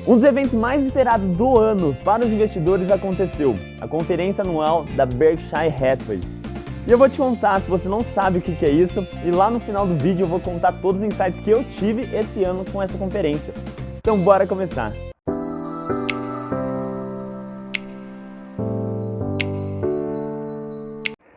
Um dos eventos mais esperados do ano para os investidores aconteceu, a conferência anual da Berkshire Hathaway. E eu vou te contar, se você não sabe o que é isso, e lá no final do vídeo eu vou contar todos os insights que eu tive esse ano com essa conferência. Então bora começar!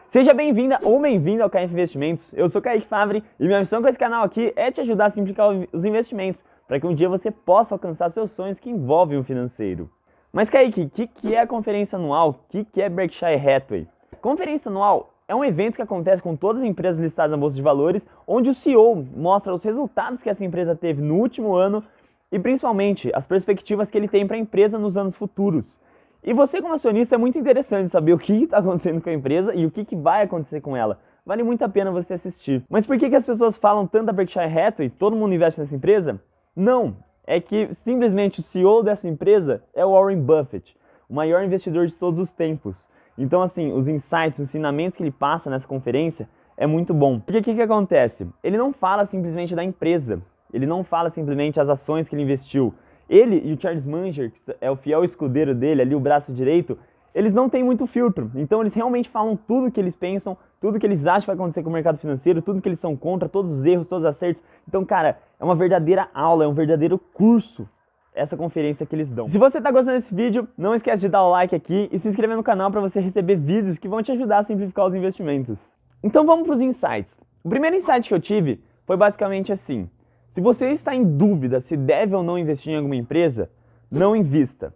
Seja bem-vinda ou bem-vindo ao KF Investimentos. Eu sou Kaique Favre e minha missão com esse canal aqui é te ajudar a simplificar os investimentos, para que um dia você possa alcançar seus sonhos que envolvem o financeiro. Mas Kaique, o que é a conferência anual? O que é Berkshire Hathaway? Conferência anual é um evento que acontece com todas as empresas listadas na Bolsa de Valores, onde o CEO mostra os resultados que essa empresa teve no último ano e principalmente as perspectivas que ele tem para a empresa nos anos futuros. E você como acionista é muito interessante saber o que está acontecendo com a empresa e o que vai acontecer com ela. Vale muito a pena você assistir. Mas por que as pessoas falam tanto da Berkshire Hathaway? Todo mundo investe nessa empresa? Não, é que simplesmente o CEO dessa empresa é o Warren Buffett, o maior investidor de todos os tempos. Então assim, os insights, os ensinamentos que ele passa nessa conferência é muito bom. Porque o que acontece? Ele não fala simplesmente da empresa, ele não fala simplesmente as ações que ele investiu. Ele e o Charles Munger, que é o fiel escudeiro dele, ali o braço direito, eles não têm muito filtro. Então eles realmente falam tudo o que eles pensam, tudo que eles acham que vai acontecer com o mercado financeiro, tudo que eles são contra, todos os erros, todos os acertos. Então, cara, é uma verdadeira aula, é um verdadeiro curso essa conferência que eles dão. Se você está gostando desse vídeo, não esquece de dar o like aqui e se inscrever no canal para você receber vídeos que vão te ajudar a simplificar os investimentos. Então vamos para os insights. O primeiro insight que eu tive foi basicamente assim. Se você está em dúvida se deve ou não investir em alguma empresa, não invista.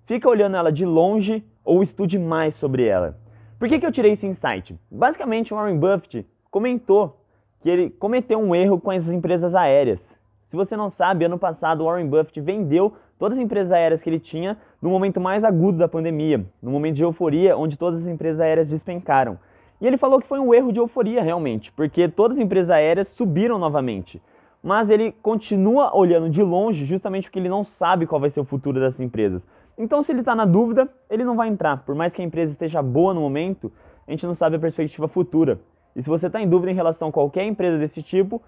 Fica olhando ela de longe ou estude mais sobre ela. Por que eu tirei esse insight? Basicamente, o Warren Buffett comentou que ele cometeu um erro com as empresas aéreas. Se você não sabe, ano passado o Warren Buffett vendeu todas as empresas aéreas que ele tinha no momento mais agudo da pandemia, no momento de euforia, onde todas as empresas aéreas despencaram. E ele falou que foi um erro de euforia realmente, porque todas as empresas aéreas subiram novamente. Mas ele continua olhando de longe justamente porque ele não sabe qual vai ser o futuro dessas empresas. Então, se ele está na dúvida, ele não vai entrar. Por mais que a empresa esteja boa no momento, a gente não sabe a perspectiva futura. E se você está em dúvida em relação a qualquer empresa desse tipo,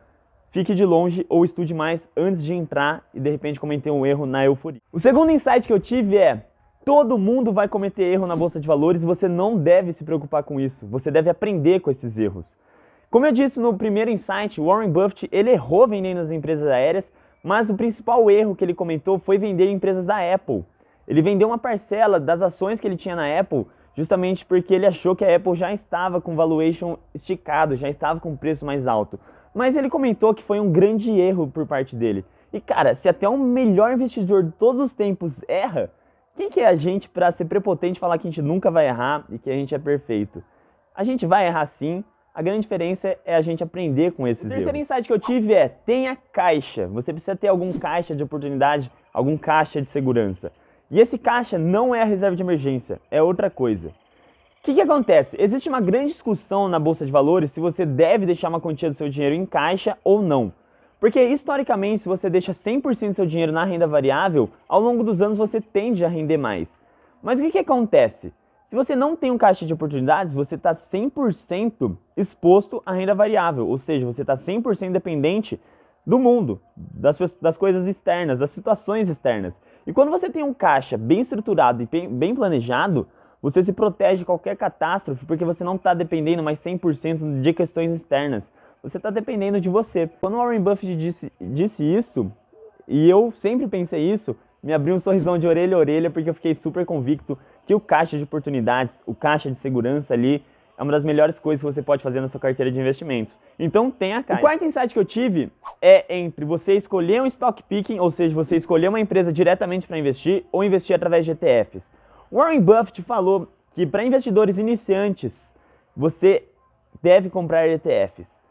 fique de longe ou estude mais antes de entrar e de repente cometer um erro na euforia. O segundo insight que eu tive é: todo mundo vai cometer erro na Bolsa de Valores e você não deve se preocupar com isso. Você deve aprender com esses erros. Como eu disse no primeiro insight, Warren Buffett ele errou vendendo as empresas aéreas, mas o principal erro que ele comentou foi vender empresas da Apple. Ele vendeu uma parcela das ações que ele tinha na Apple justamente porque ele achou que a Apple já estava com valuation esticado, já estava com preço mais alto. Mas ele comentou que foi um grande erro por parte dele. E cara, se até o melhor investidor de todos os tempos erra, quem que é a gente para ser prepotente e falar que a gente nunca vai errar e que a gente é perfeito? A gente vai errar sim. A grande diferença é a gente aprender com esses erros. O terceiro insight que eu tive é: tenha caixa. Você precisa ter algum caixa de oportunidade, algum caixa de segurança. E esse caixa não é a reserva de emergência, é outra coisa. O que acontece? Existe uma grande discussão na Bolsa de Valores se você deve deixar uma quantia do seu dinheiro em caixa ou não. Porque historicamente, se você deixa 100% do seu dinheiro na renda variável, ao longo dos anos você tende a render mais. Mas o que acontece? Se você não tem um caixa de oportunidades, você está 100% exposto à renda variável, ou seja, você está 100% dependente do mundo, das coisas externas, das situações externas. E quando você tem um caixa bem estruturado e bem planejado, você se protege de qualquer catástrofe, porque você não está dependendo mais 100% de questões externas. Você está dependendo de você. Quando o Warren Buffett disse isso, e eu sempre pensei isso, me abriu um sorrisão de orelha a orelha, porque eu fiquei super convicto que o caixa de oportunidades, o caixa de segurança ali, é uma das melhores coisas que você pode fazer na sua carteira de investimentos. Então tenha caixa. O quarto insight que eu tive é entre você escolher um stock picking, ou seja, você escolher uma empresa diretamente para investir ou investir através de ETFs. Warren Buffett falou que para investidores iniciantes, você deve comprar ETFs.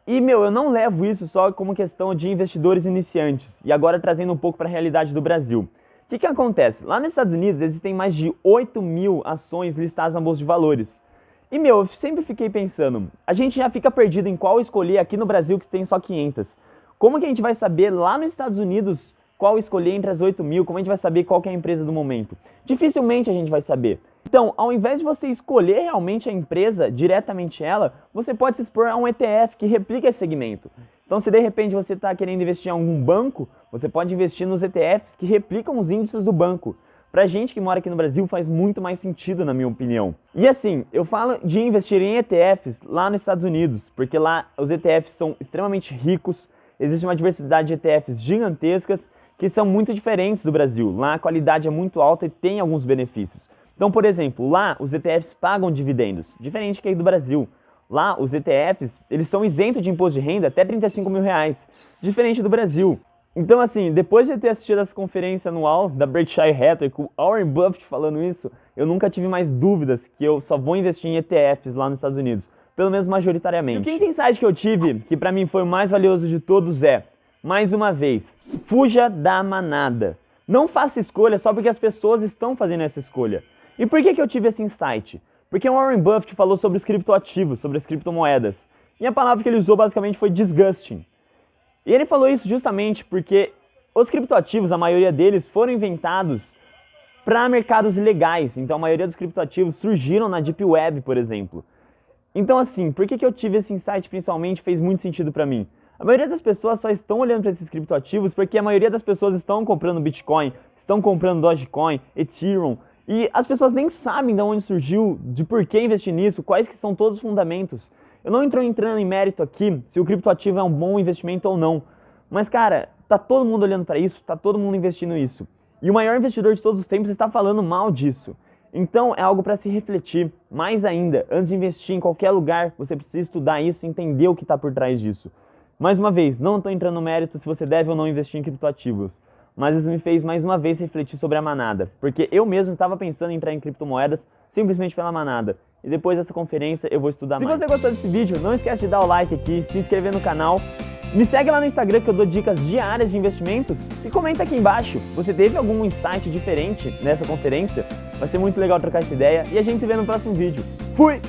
E, eu não levo isso só como questão de investidores iniciantes. E agora trazendo um pouco para a realidade do Brasil. O que acontece? Lá nos Estados Unidos existem mais de 8.000 ações listadas na Bolsa de Valores. E, eu sempre fiquei pensando, a gente já fica perdido em qual escolher aqui no Brasil que tem só 500. Como que a gente vai saber lá nos Estados Unidos qual escolher entre as 8.000? Como a gente vai saber qual que é a empresa do momento? Dificilmente a gente vai saber. Então, ao invés de você escolher realmente a empresa, diretamente ela, você pode se expor a um ETF que replica esse segmento. Então, se de repente você está querendo investir em algum banco, Você pode investir nos ETFs que replicam os índices do banco. Pra gente que mora aqui no Brasil faz muito mais sentido, na minha opinião. E assim, eu falo de investir em ETFs lá nos Estados Unidos, porque lá os ETFs são extremamente ricos, existe uma diversidade de ETFs gigantescas que são muito diferentes do Brasil. Lá a qualidade é muito alta e tem alguns benefícios. Então, por exemplo, lá os ETFs pagam dividendos, diferente que aí do Brasil. Lá os ETFs, eles são isentos de imposto de renda até 35 mil reais, diferente do Brasil. Então, assim, depois de ter assistido essa conferência anual da Berkshire Hathaway com Warren Buffett falando isso, eu nunca tive mais dúvidas que eu só vou investir em ETFs lá nos Estados Unidos, pelo menos majoritariamente. E o quinto insight que eu tive, que pra mim foi o mais valioso de todos é, mais uma vez, fuja da manada. Não faça escolha só porque as pessoas estão fazendo essa escolha. E por que eu tive esse insight? Porque o Warren Buffett falou sobre os criptoativos, sobre as criptomoedas. E a palavra que ele usou basicamente foi disgusting. E ele falou isso justamente porque os criptoativos, a maioria deles, foram inventados para mercados ilegais. Então a maioria dos criptoativos surgiram na Deep Web, por exemplo. Então assim, por que eu tive esse insight principalmente fez muito sentido para mim? A maioria das pessoas só estão olhando para esses criptoativos porque a maioria das pessoas estão comprando Bitcoin, estão comprando Dogecoin, Ethereum, e as pessoas nem sabem de onde surgiu, de por que investir nisso, quais que são todos os fundamentos. Eu não estou entrando em mérito aqui se o criptoativo é um bom investimento ou não. Mas, cara, tá todo mundo olhando para isso, tá todo mundo investindo nisso. E o maior investidor de todos os tempos está falando mal disso. Então, é algo para se refletir. Mais ainda, antes de investir em qualquer lugar, você precisa estudar isso e entender o que está por trás disso. Mais uma vez, não estou entrando no mérito se você deve ou não investir em criptoativos. Mas isso me fez mais uma vez refletir sobre a manada. Porque eu mesmo estava pensando em entrar em criptomoedas simplesmente pela manada. E depois dessa conferência eu vou estudar mais. Se você gostou desse vídeo, não esquece de dar o like aqui, se inscrever no canal. Me segue lá no Instagram que eu dou dicas diárias de investimentos. E comenta aqui embaixo, você teve algum insight diferente nessa conferência? Vai ser muito legal trocar essa ideia. E a gente se vê no próximo vídeo. Fui!